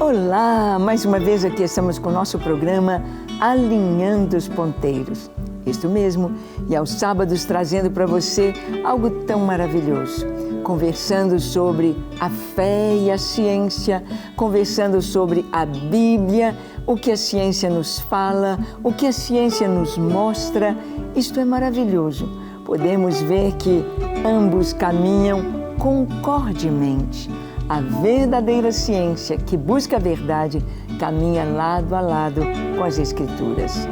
Olá! Mais uma vez aqui estamos com o nosso programa Alinhando os Ponteiros. Isto mesmo, e aos sábados trazendo para você algo tão maravilhoso. Conversando sobre a fé e a ciência, conversando sobre a Bíblia, o que a ciência nos fala, o que a ciência nos mostra. Isto é maravilhoso. Podemos ver que ambos caminham concordemente. A verdadeira ciência que busca a verdade caminha lado a lado com as Escrituras.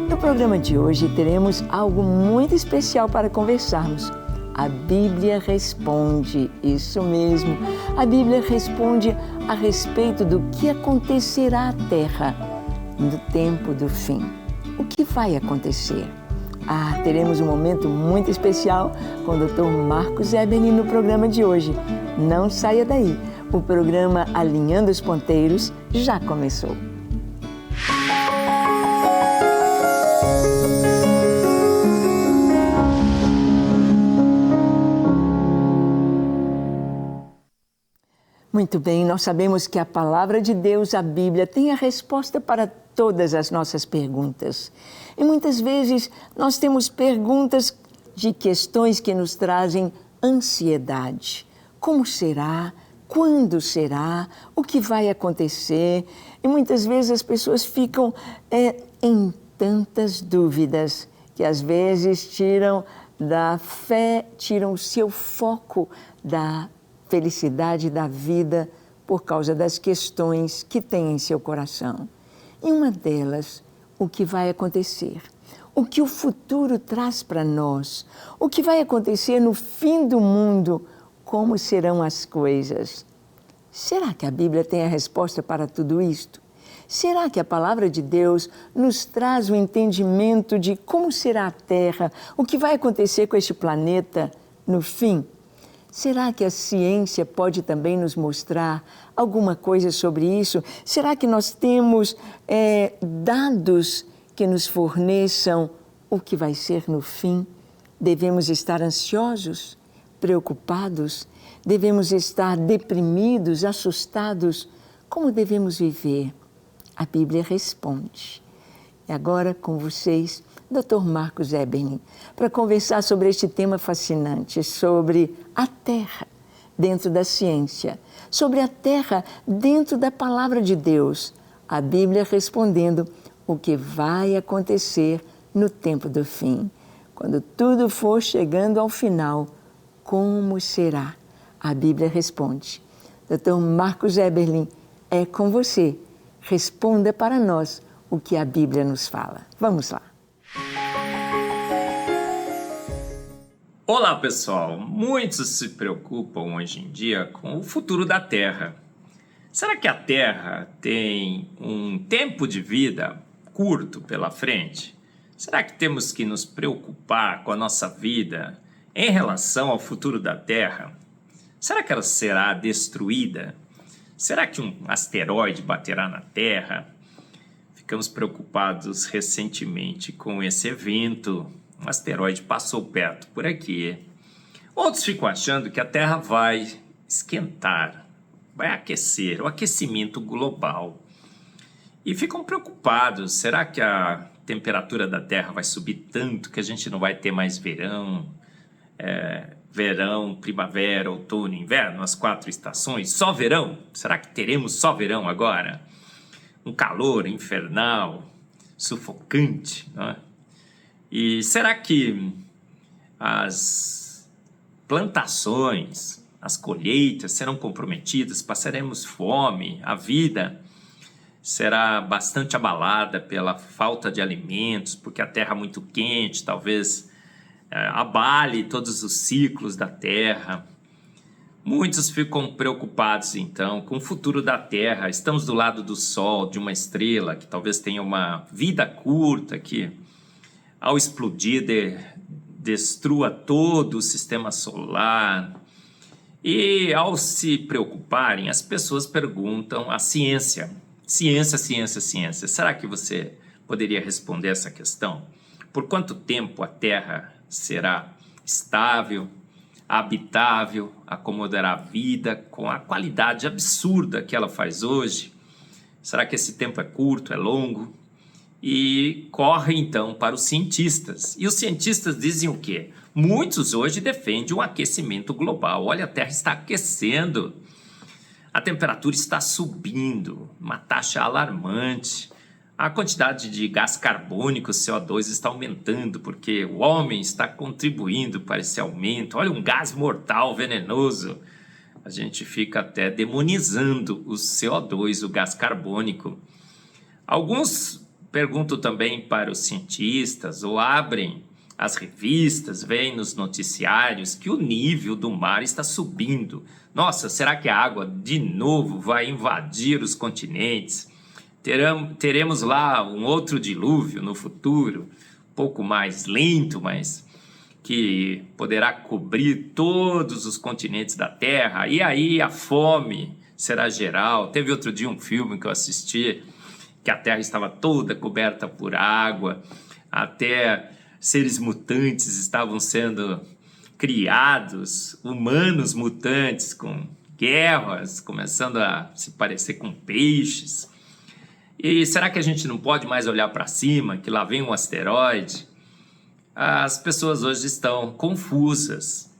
No programa de hoje teremos algo muito especial para conversarmos. A Bíblia responde, isso mesmo. A Bíblia responde a respeito do que acontecerá à Terra no tempo do fim. O que vai acontecer? Teremos um momento muito especial com o Dr. Marcos Eberlin no programa de hoje. Não saia daí, o programa Alinhando os Ponteiros já começou. Muito bem, nós sabemos que a Palavra de Deus, a Bíblia, tem a resposta para todas as nossas perguntas. E muitas vezes nós temos perguntas de questões que nos trazem ansiedade. Como será? Quando será? O que vai acontecer? E muitas vezes as pessoas ficam em tantas dúvidas que às vezes tiram da fé, tiram o seu foco da felicidade da vida por causa das questões que tem em seu coração. E uma delas, o que vai acontecer? O que o futuro traz para nós? O que vai acontecer no fim do mundo? Como serão as coisas? Será que a Bíblia tem a resposta para tudo isto? Será que a Palavra de Deus nos traz o entendimento de como será a Terra? O que vai acontecer com este planeta no fim? Será que a ciência pode também nos mostrar alguma coisa sobre isso? Será que nós temos dados que nos forneçam o que vai ser no fim? Devemos estar ansiosos, preocupados? Devemos estar deprimidos, assustados? Como devemos viver? A Bíblia responde. E agora com vocês, Dr. Marcos Eberlin, para conversar sobre este tema fascinante, sobre a Terra dentro da ciência, sobre a Terra dentro da Palavra de Deus, a Bíblia respondendo o que vai acontecer no tempo do fim. Quando tudo for chegando ao final, como será? A Bíblia responde. Dr. Marcos Eberlin, é com você. Responda para nós o que a Bíblia nos fala. Vamos lá. Olá pessoal, muitos se preocupam hoje em dia com o futuro da Terra. Será que a Terra tem um tempo de vida curto pela frente? Será que temos que nos preocupar com a nossa vida em relação ao futuro da Terra? Será que ela será destruída? Será que um asteroide baterá na Terra? Ficamos preocupados recentemente com esse evento. Um asteroide passou perto por aqui. Outros ficam achando que a Terra vai esquentar, vai aquecer, o aquecimento global. E ficam preocupados, será que a temperatura da Terra vai subir tanto que a gente não vai ter mais verão? Verão, primavera, outono, inverno, as 4 estações, só verão? Será que teremos só verão agora? Um calor infernal, sufocante, não é? E será que as plantações, as colheitas serão comprometidas? Passaremos fome? A vida será bastante abalada pela falta de alimentos, porque a terra é muito quente, talvez abale todos os ciclos da terra. Muitos ficam preocupados, então, com o futuro da Terra. Estamos do lado do Sol, de uma estrela que talvez tenha uma vida curta, que ao explodir destrua todo o sistema solar. E ao se preocuparem, as pessoas perguntam à ciência. Ciência, ciência, ciência. Será que você poderia responder essa questão? Por quanto tempo a Terra será estável? habitável, acomodará a vida com a qualidade absurda que ela faz hoje? Será que esse tempo é curto, é longo? E corre então para os cientistas. E os cientistas dizem o quê? Muitos hoje defendem um aquecimento global. Olha, a Terra está aquecendo. A temperatura está subindo, uma taxa alarmante. A quantidade de gás carbônico, CO2, está aumentando porque o homem está contribuindo para esse aumento. Olha, um gás mortal, venenoso. A gente fica até demonizando o CO2, o gás carbônico. Alguns perguntam também para os cientistas ou abrem as revistas, veem nos noticiários que o nível do mar está subindo. Nossa, será que a água de novo vai invadir os continentes? Teremos lá um outro dilúvio no futuro, um pouco mais lento, mas que poderá cobrir todos os continentes da Terra. E aí a fome será geral. Teve outro dia um filme que eu assisti, que a Terra estava toda coberta por água, até seres mutantes estavam sendo criados, humanos mutantes com guerras, começando a se parecer com peixes. E será que a gente não pode mais olhar para cima, que lá vem um asteroide? As pessoas hoje estão confusas.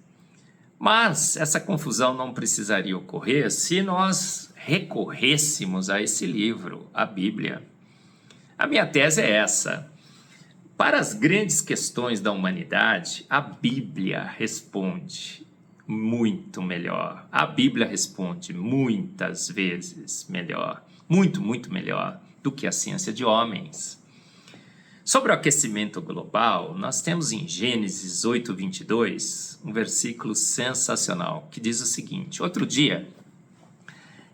Mas essa confusão não precisaria ocorrer se nós recorrêssemos a esse livro, a Bíblia. A minha tese é essa. Para as grandes questões da humanidade, a Bíblia responde muito melhor. A Bíblia responde muitas vezes melhor, muito melhor do que a ciência de homens. Sobre o aquecimento global, nós temos em Gênesis 8:22 um versículo sensacional que diz o seguinte: outro dia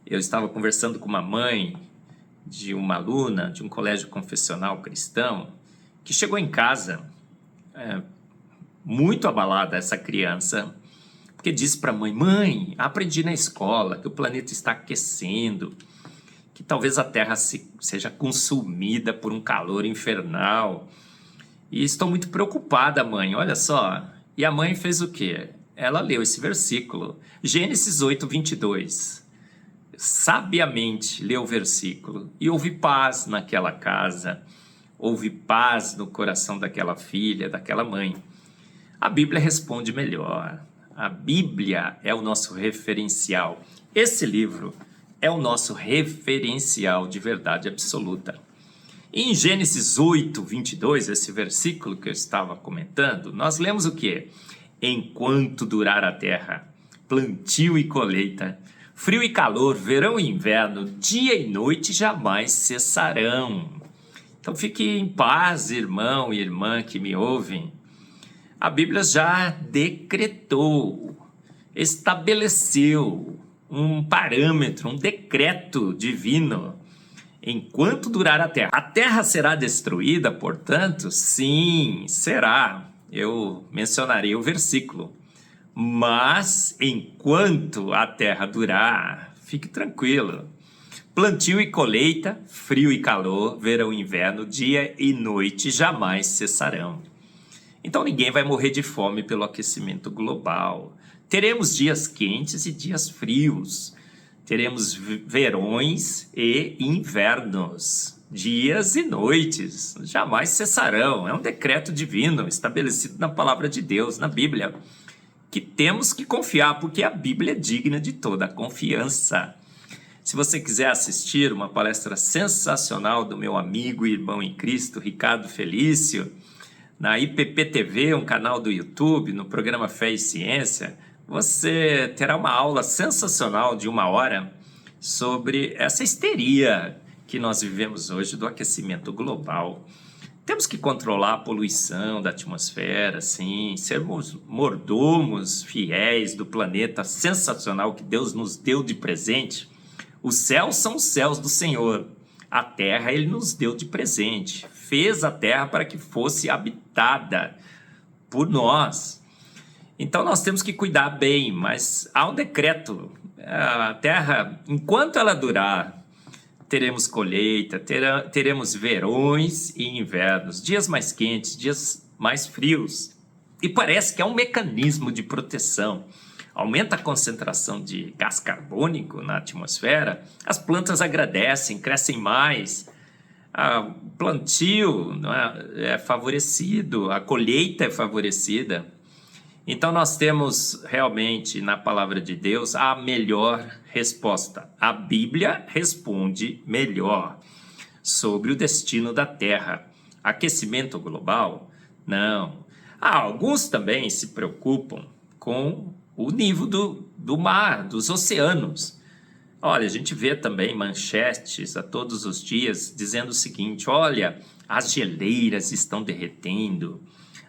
eu estava conversando com uma mãe de uma aluna de um colégio confessional cristão que chegou em casa muito abalada, essa criança, porque disse para a mãe: mãe, aprendi na escola que o planeta está aquecendo, que talvez a Terra seja consumida por um calor infernal. E estou muito preocupada, mãe, olha só. E a mãe fez o quê? Ela leu esse versículo, Gênesis 8:22. Sabiamente leu o versículo e houve paz naquela casa, houve paz no coração daquela filha, daquela mãe. A Bíblia responde melhor. A Bíblia é o nosso referencial. Esse livro é o nosso referencial de verdade absoluta. Em Gênesis 8:22, esse versículo que eu estava comentando, nós lemos o quê? Enquanto durar a terra, plantio e colheita, frio e calor, verão e inverno, dia e noite jamais cessarão. Então fique em paz, irmão e irmã que me ouvem. A Bíblia já decretou, estabeleceu um parâmetro, um decreto divino. Enquanto durar a terra será destruída, portanto? Sim, será. Eu mencionarei o versículo. Mas enquanto a terra durar, fique tranquilo. Plantio e colheita, frio e calor, verão e inverno, dia e noite jamais cessarão. Então ninguém vai morrer de fome pelo aquecimento global. Teremos dias quentes e dias frios. Teremos verões e invernos, dias e noites, jamais cessarão. É um decreto divino estabelecido na palavra de Deus, na Bíblia, que temos que confiar, porque a Bíblia é digna de toda a confiança. Se você quiser assistir uma palestra sensacional do meu amigo e irmão em Cristo, Ricardo Felício, na IPP-TV, um canal do YouTube, no programa Fé e Ciência, você terá uma aula sensacional de 1 hora sobre essa histeria que nós vivemos hoje do aquecimento global. Temos que controlar a poluição da atmosfera, sim, sermos mordomos fiéis do planeta sensacional que Deus nos deu de presente. Os céus são os céus do Senhor, a terra Ele nos deu de presente, fez a terra para que fosse habitada por nós. Então nós temos que cuidar bem, mas há um decreto, a terra, enquanto ela durar, teremos colheita, teremos verões e invernos, dias mais quentes, dias mais frios. E parece que é um mecanismo de proteção. Aumenta a concentração de gás carbônico na atmosfera, as plantas agradecem, crescem mais, o plantio, não é favorecido, a colheita é favorecida. Então nós temos realmente na palavra de Deus a melhor resposta. A Bíblia responde melhor sobre o destino da Terra. Aquecimento global? Não. Alguns também se preocupam com o nível do mar, dos oceanos. Olha, a gente vê também manchetes a todos os dias dizendo o seguinte: olha, as geleiras estão derretendo.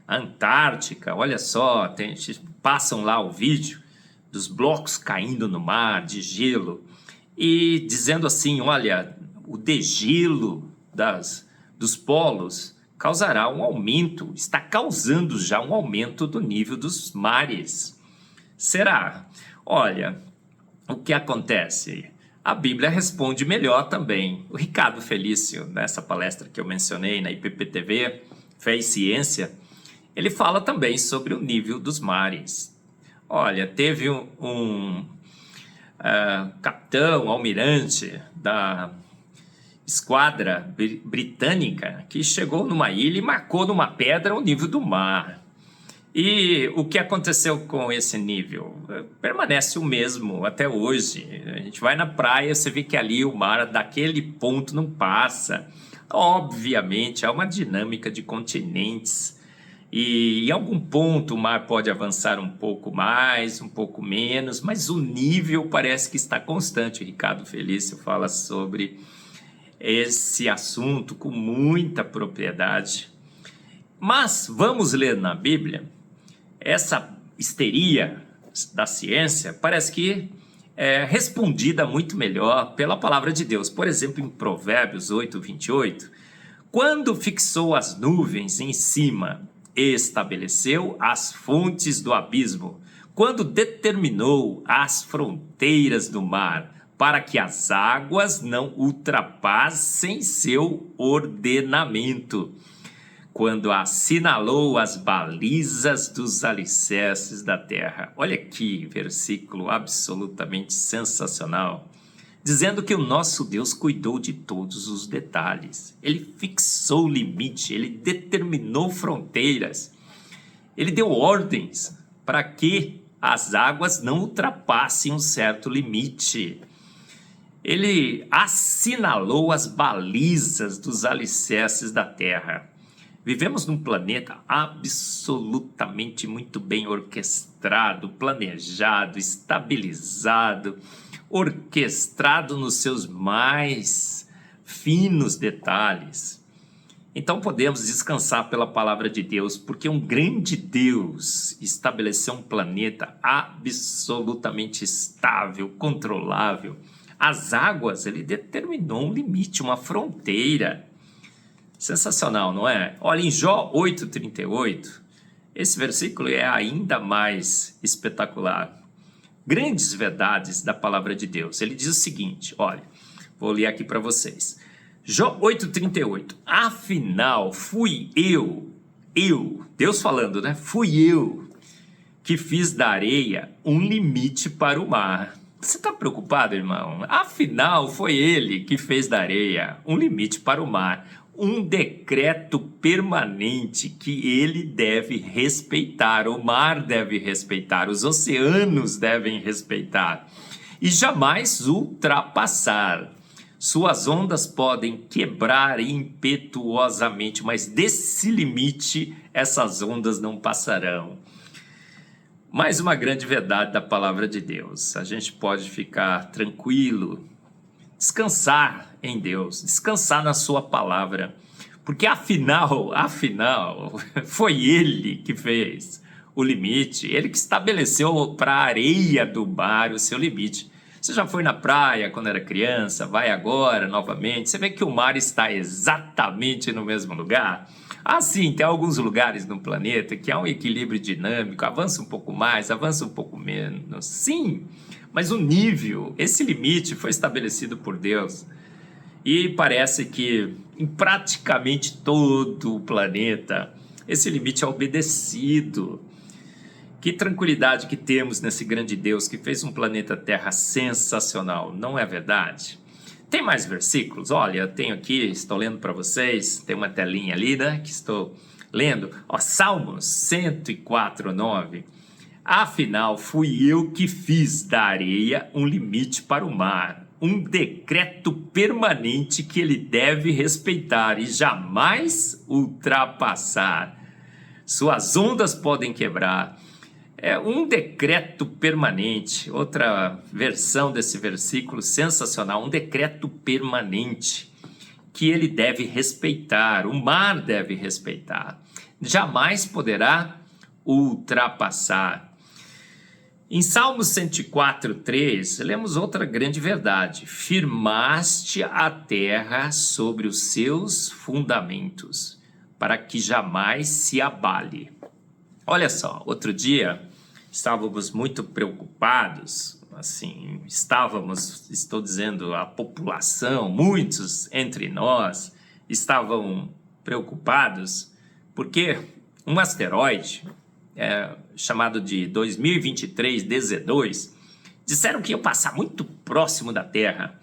A Antártica, olha só, passam lá o vídeo dos blocos caindo no mar, de gelo, e dizendo assim, olha, o degelo dos polos causará um aumento, está causando já um aumento do nível dos mares. Será? Olha, o que acontece? A Bíblia responde melhor também. O Ricardo Felício, nessa palestra que eu mencionei na IPP-TV, Fé e Ciência, ele fala também sobre o nível dos mares. Olha, teve um capitão, almirante da esquadra britânica que chegou numa ilha e marcou numa pedra o nível do mar. E o que aconteceu com esse nível? Permanece o mesmo até hoje. A gente vai na praia, você vê que ali o mar daquele ponto não passa. Obviamente, há uma dinâmica de continentes. E em algum ponto o mar pode avançar um pouco mais, um pouco menos, mas o nível parece que está constante. O Ricardo Felício fala sobre esse assunto com muita propriedade. Mas vamos ler na Bíblia. Essa histeria da ciência parece que é respondida muito melhor pela palavra de Deus. Por exemplo, em Provérbios 8:28, quando fixou as nuvens em cima e estabeleceu as fontes do abismo, quando determinou as fronteiras do mar, para que as águas não ultrapassem seu ordenamento, quando assinalou as balizas dos alicerces da terra. Olha que versículo absolutamente sensacional, dizendo que o nosso Deus cuidou de todos os detalhes. Ele fixou o limite, ele determinou fronteiras, ele deu ordens para que as águas não ultrapassem um certo limite. Ele assinalou as balizas dos alicerces da terra. Vivemos num planeta absolutamente muito bem orquestrado, planejado, estabilizado, orquestrado nos seus mais finos detalhes. Então podemos descansar pela palavra de Deus, porque um grande Deus estabeleceu um planeta absolutamente estável, controlável. As águas, ele determinou um limite, uma fronteira. Sensacional, não é? Olha, em Jó 8:38, esse versículo é ainda mais espetacular. Grandes verdades da palavra de Deus. Ele diz o seguinte, olha, vou ler aqui para vocês. Jó 8:38, afinal fui eu, Deus falando, né? Fui eu que fiz da areia um limite para o mar. Você está preocupado, irmão? Afinal foi ele que fez da areia um limite para o mar. Um decreto permanente que ele deve respeitar, o mar deve respeitar, os oceanos devem respeitar e jamais ultrapassar. Suas ondas podem quebrar impetuosamente, mas desse limite essas ondas não passarão. Mais uma grande verdade da palavra de Deus. A gente pode ficar tranquilo, descansar em Deus, descansar na sua palavra, porque afinal, foi ele que fez o limite, ele que estabeleceu para a areia do mar o seu limite. Você já foi na praia quando era criança, vai agora novamente, você vê que o mar está exatamente no mesmo lugar? Sim, tem alguns lugares no planeta que há um equilíbrio dinâmico, avança um pouco mais, avança um pouco menos, sim, mas o nível, esse limite foi estabelecido por Deus. E parece que em praticamente todo o planeta esse limite é obedecido. Que tranquilidade que temos nesse grande Deus que fez um planeta Terra sensacional, não é verdade? Tem mais versículos? Olha, eu tenho aqui, estou lendo para vocês, tem uma telinha ali, né, que estou lendo. Salmos 104:9. Afinal, fui eu que fiz da areia um limite para o mar, um decreto permanente que ele deve respeitar e jamais ultrapassar. Suas ondas podem quebrar. É um decreto permanente, outra versão desse versículo sensacional, um decreto permanente que ele deve respeitar, o mar deve respeitar, jamais poderá ultrapassar. Em Salmos 104:3, lemos outra grande verdade: firmaste a terra sobre os seus fundamentos, para que jamais se abale. Olha só, outro dia estávamos muito preocupados, assim, estou dizendo, a população, muitos entre nós estavam preocupados, porque um asteroide, chamado de 2023 DZ2, disseram que ia passar muito próximo da Terra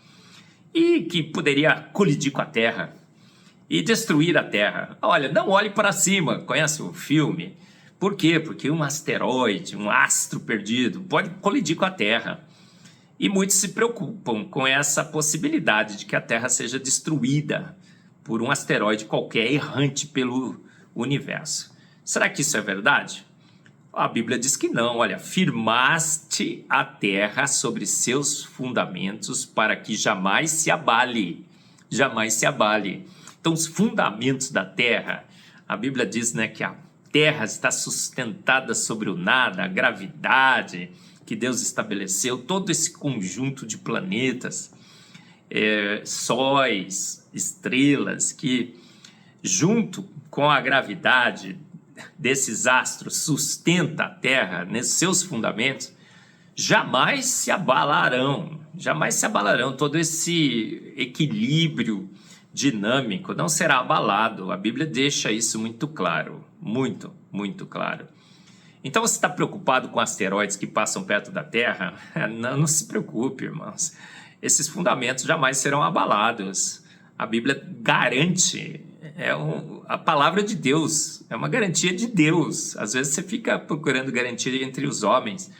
e que poderia colidir com a Terra e destruir a Terra. Olha, não olhe para cima, conhece o filme? Por quê? Porque um asteroide, um astro perdido, pode colidir com a Terra. E muitos se preocupam com essa possibilidade de que a Terra seja destruída por um asteroide qualquer errante pelo universo. Será que isso é verdade? A Bíblia diz que não. Olha, firmaste a terra sobre seus fundamentos para que jamais se abale. Jamais se abale. Então, os fundamentos da terra, a Bíblia diz, né, que a terra está sustentada sobre o nada, a gravidade que Deus estabeleceu, todo esse conjunto de planetas, sóis, estrelas, que junto com a gravidade desses astros sustenta a Terra nesses seus fundamentos, jamais se abalarão, todo esse equilíbrio dinâmico não será abalado. A Bíblia deixa isso muito claro, muito, muito claro. Então você está preocupado com asteroides que passam perto da Terra? Não se preocupe, irmãos. Esses fundamentos jamais serão abalados. A Bíblia garante, a palavra de Deus, é uma garantia de Deus. Às vezes você fica procurando garantia entre os homens.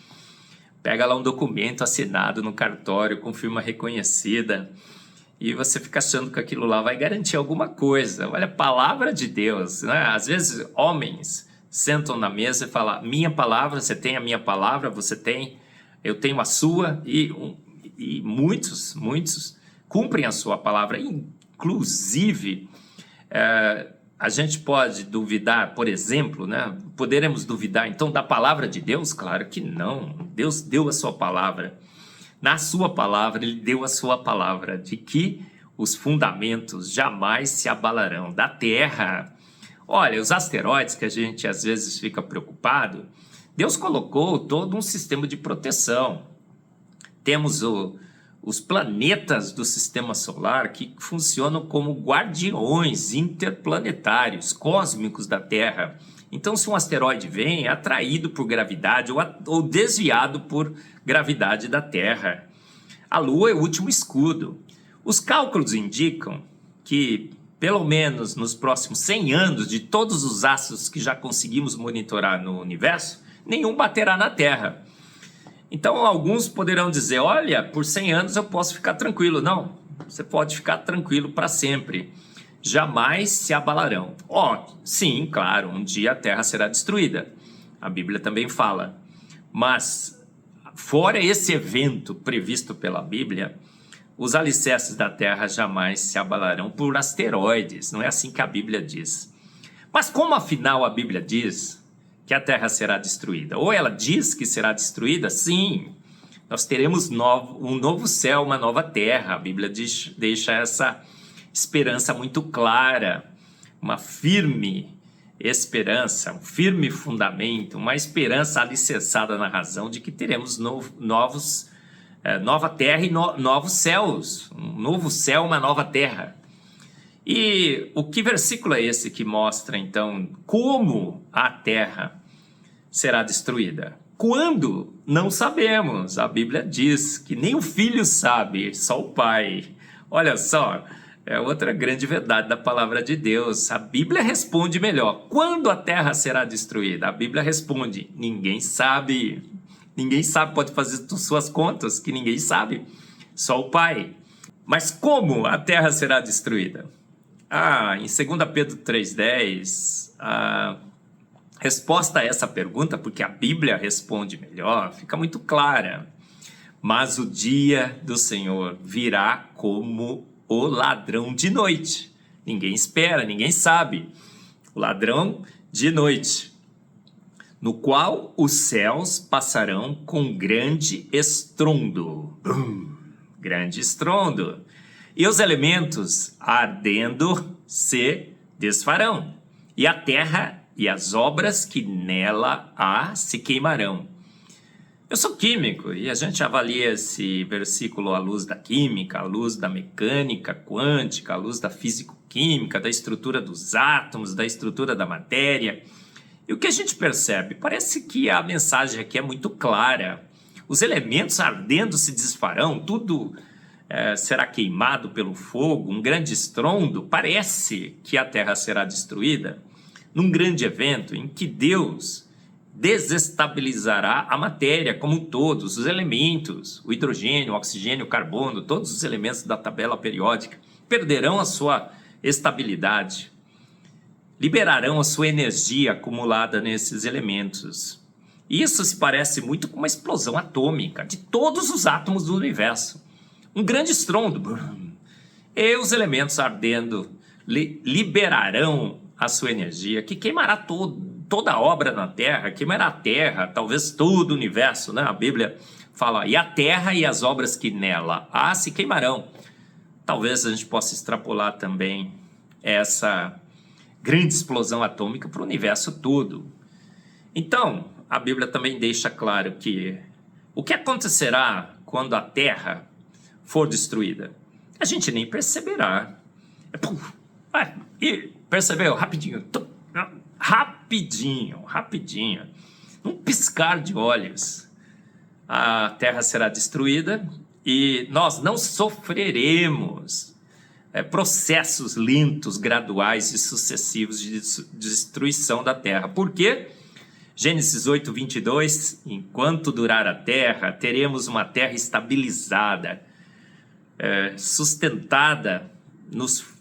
Pega lá um documento assinado no cartório com firma reconhecida e você fica achando que aquilo lá vai garantir alguma coisa. Olha, a palavra de Deus, né? Às vezes homens sentam na mesa e falam: minha palavra, você tem a minha palavra, eu tenho a sua, e muitos cumprem a sua palavra. Inclusive, a gente pode duvidar, por exemplo, né? Poderemos duvidar então da palavra de Deus? Claro que não. Deus deu a sua palavra. Na sua palavra, ele deu a sua palavra de que os fundamentos jamais se abalarão da terra. Olha, os asteroides que a gente às vezes fica preocupado, Deus colocou todo um sistema de proteção. Temos os planetas do sistema solar que funcionam como guardiões interplanetários, cósmicos da Terra. Então, se um asteroide vem, é atraído por gravidade ou desviado por gravidade da Terra. A Lua é o último escudo. Os cálculos indicam que, pelo menos nos próximos 100 anos, de todos os astros que já conseguimos monitorar no universo, nenhum baterá na Terra. Então, alguns poderão dizer: olha, por 100 anos eu posso ficar tranquilo. Não, você pode ficar tranquilo para sempre. Jamais se abalarão. Sim, claro, um dia a Terra será destruída. A Bíblia também fala. Mas, fora esse evento previsto pela Bíblia, os alicerces da Terra jamais se abalarão por asteroides. Não é assim que a Bíblia diz. Mas como afinal a Bíblia diz que a Terra será destruída? Ou ela diz que será destruída? Sim, nós teremos um novo céu, uma nova terra. A Bíblia deixa essa esperança muito clara, uma firme esperança, um firme fundamento, uma esperança alicerçada na razão de que teremos nova terra e novos céus, um novo céu, uma nova terra. E o que versículo é esse que mostra, então, como a terra será destruída? Quando? Não sabemos. A Bíblia diz que nem o filho sabe, só o pai. Olha só, é outra grande verdade da palavra de Deus. A Bíblia responde melhor. Quando a terra será destruída? A Bíblia responde, ninguém sabe. Ninguém sabe, pode fazer suas contas, que ninguém sabe, só o pai. Mas como a terra será destruída? Em 2 Pedro 3,10, a resposta a essa pergunta, porque a Bíblia responde melhor, fica muito clara. Mas o dia do Senhor virá como o ladrão de noite. Ninguém espera, ninguém sabe. O ladrão de noite, no qual os céus passarão com grande estrondo. Grande estrondo. E os elementos ardendo se desfarão. E a terra e as obras que nela há se queimarão. Eu sou químico e a gente avalia esse versículo à luz da química, à luz da mecânica quântica, à luz da físico-química, da estrutura dos átomos, da estrutura da matéria. E o que a gente percebe? Parece que a mensagem aqui é muito clara. Os elementos ardendo se desfarão, tudo será queimado pelo fogo, um grande estrondo. Parece que a terra será destruída num grande evento em que Deus desestabilizará a matéria como um todo, os elementos, o hidrogênio, o oxigênio, o carbono, todos os elementos da tabela periódica perderão a sua estabilidade, liberarão a sua energia acumulada nesses elementos. Isso se parece muito com uma explosão atômica de todos os átomos do universo. Um grande estrondo. E os elementos ardendo liberarão a sua energia, que queimará toda a obra na terra, queimará a terra, talvez todo o universo, né? A Bíblia fala, e a terra e as obras que nela há se queimarão. Talvez a gente possa extrapolar também essa grande explosão atômica para o universo todo. Então, a Bíblia também deixa claro que o que acontecerá quando a terra for destruída? A gente nem perceberá. E percebeu? Rapidinho. Num piscar de olhos, a terra será destruída e nós não sofreremos processos lentos, graduais e sucessivos de destruição da terra. Por quê? Gênesis 8:22, enquanto durar a terra, teremos uma terra estabilizada, sustentada nos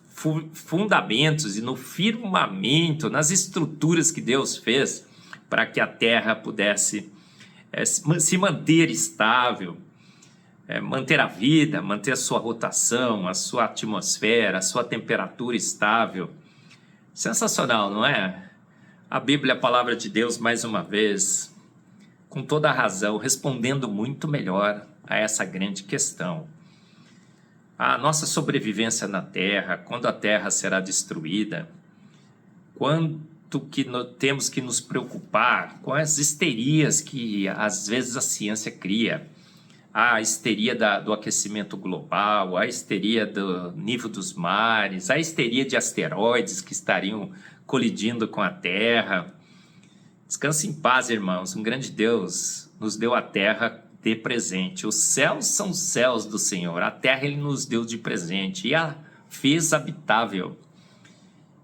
fundamentos e no firmamento, nas estruturas que Deus fez para que a terra pudesse se manter estável, manter a vida, manter a sua rotação, a sua atmosfera, a sua temperatura estável. Sensacional, não é? A Bíblia, a palavra de Deus, mais uma vez, com toda a razão, respondendo muito melhor a essa grande questão. A nossa sobrevivência na Terra, quando a Terra será destruída, quanto que temos que nos preocupar com as histerias que às vezes a ciência cria. A histeria do aquecimento global, a histeria do nível dos mares, a histeria de asteroides que estariam colidindo com a Terra. Descanse em paz, irmãos. Um grande Deus nos deu a Terra de presente. Os céus são os céus do Senhor. A Terra Ele nos deu de presente e a fez habitável.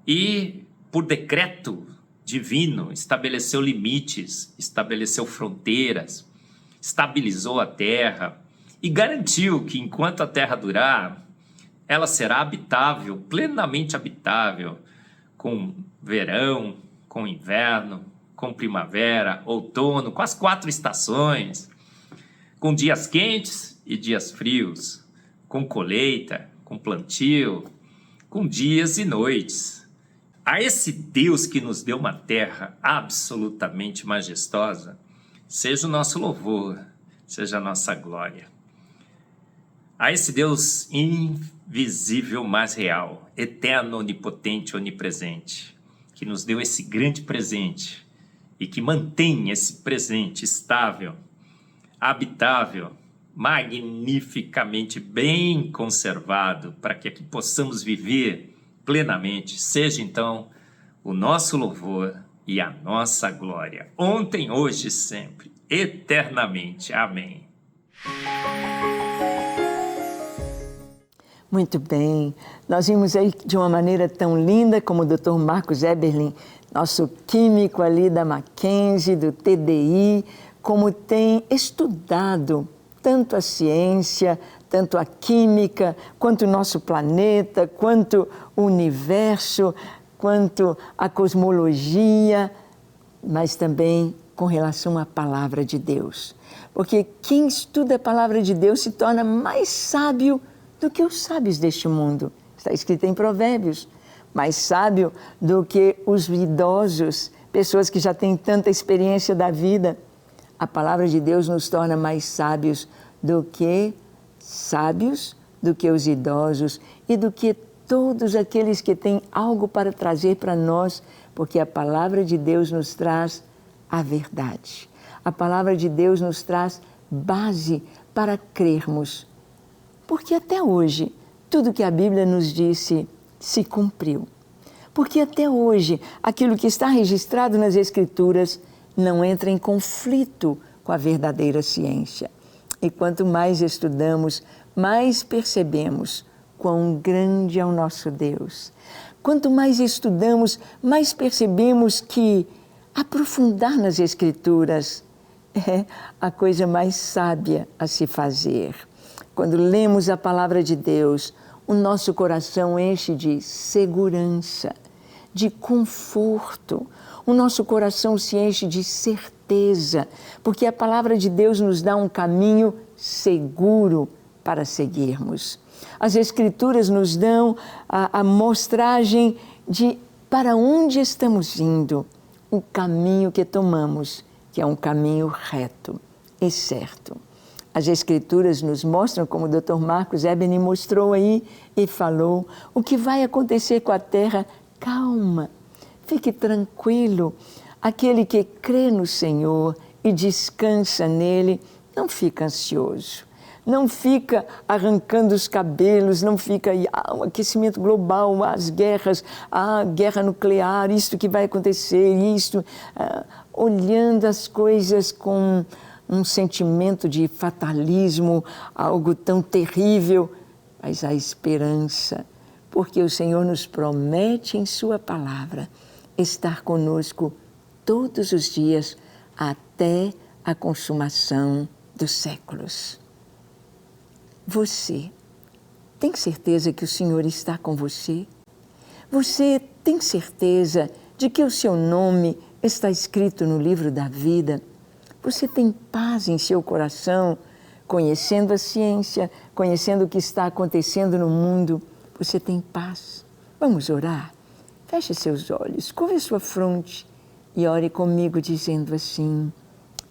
E, por decreto divino, estabeleceu limites, estabeleceu fronteiras, estabilizou a terra e garantiu que enquanto a terra durar, ela será habitável, plenamente habitável, com verão, com inverno, com primavera, outono, com as 4 estações, com dias quentes e dias frios, com colheita, com plantio, com dias e noites. A esse Deus que nos deu uma terra absolutamente majestosa, seja o nosso louvor, seja a nossa glória. A esse Deus invisível, mas real, eterno, onipotente, onipresente, que nos deu esse grande presente e que mantém esse presente estável, habitável, magnificamente bem conservado, para que aqui possamos viver plenamente, seja então o nosso louvor e a nossa glória, ontem, hoje e sempre, eternamente. Amém. Muito bem, nós vimos aí de uma maneira tão linda como o Dr. Marcos Eberlin, nosso químico ali da Mackenzie, do TDI, como tem estudado tanto a ciência, tanto a química, quanto o nosso planeta, quanto o universo, quanto a cosmologia, mas também com relação à palavra de Deus. Porque quem estuda a palavra de Deus se torna mais sábio do que os sábios deste mundo. Está escrito em Provérbios. Mais sábio do que os idosos, pessoas que já têm tanta experiência da vida. A palavra de Deus nos torna mais sábios do que os idosos e do que todos aqueles que têm algo para trazer para nós, porque a palavra de Deus nos traz a verdade. A palavra de Deus nos traz base para crermos. Porque até hoje, tudo que a Bíblia nos disse se cumpriu. Porque até hoje, aquilo que está registrado nas Escrituras não entra em conflito com a verdadeira ciência. E quanto mais estudamos, mais percebemos quão grande é o nosso Deus. Quanto mais estudamos, mais percebemos que aprofundar nas Escrituras é a coisa mais sábia a se fazer. Quando lemos a palavra de Deus, o nosso coração enche de segurança, de conforto. O nosso coração se enche de certeza, porque a palavra de Deus nos dá um caminho seguro para seguirmos. As Escrituras nos dão a mostragem de para onde estamos indo, o caminho que tomamos, que é um caminho reto e certo. As Escrituras nos mostram, como o Dr. Marcos Eberlin mostrou aí e falou, o que vai acontecer com a terra. Calma, fique tranquilo. Aquele que crê no Senhor e descansa nele, não fica ansioso. Não fica arrancando os cabelos, não fica o aquecimento global, as guerras, a guerra nuclear, isto que vai acontecer, olhando as coisas com um sentimento de fatalismo, algo tão terrível, mas a esperança, porque o Senhor nos promete em sua palavra estar conosco todos os dias até a consumação dos séculos. Você tem certeza que o Senhor está com você? Você tem certeza de que o seu nome está escrito no livro da vida? Você tem paz em seu coração, conhecendo a ciência, conhecendo o que está acontecendo no mundo? Você tem paz? Vamos orar? Feche seus olhos, curve sua fronte e ore comigo dizendo assim: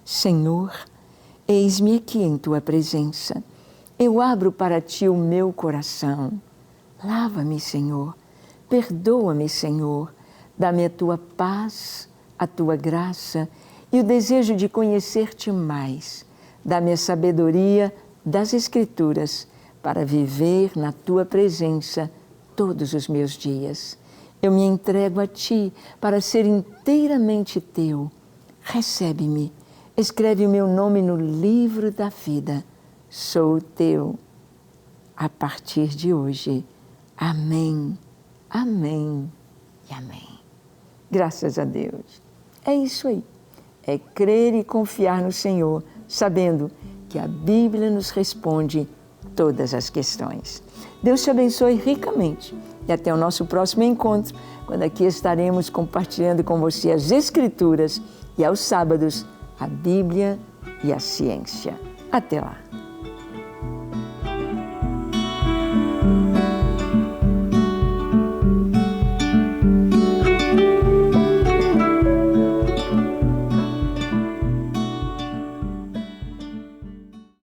Senhor, eis-me aqui em Tua presença. Eu abro para Ti o meu coração. Lava-me, Senhor. Perdoa-me, Senhor. Dá-me a Tua paz, a Tua graça e o desejo de conhecer-te mais. Dá-me a sabedoria das Escrituras para viver na Tua presença todos os meus dias. Eu me entrego a Ti para ser inteiramente Teu. Recebe-me, escreve o meu nome no livro da vida. Sou Teu a partir de hoje. Amém, amém e amém. Graças a Deus. É isso aí. É crer e confiar no Senhor, sabendo que a Bíblia nos responde todas as questões. Deus te abençoe ricamente e até o nosso próximo encontro, quando aqui estaremos compartilhando com você as Escrituras e aos sábados a Bíblia e a ciência. Até lá!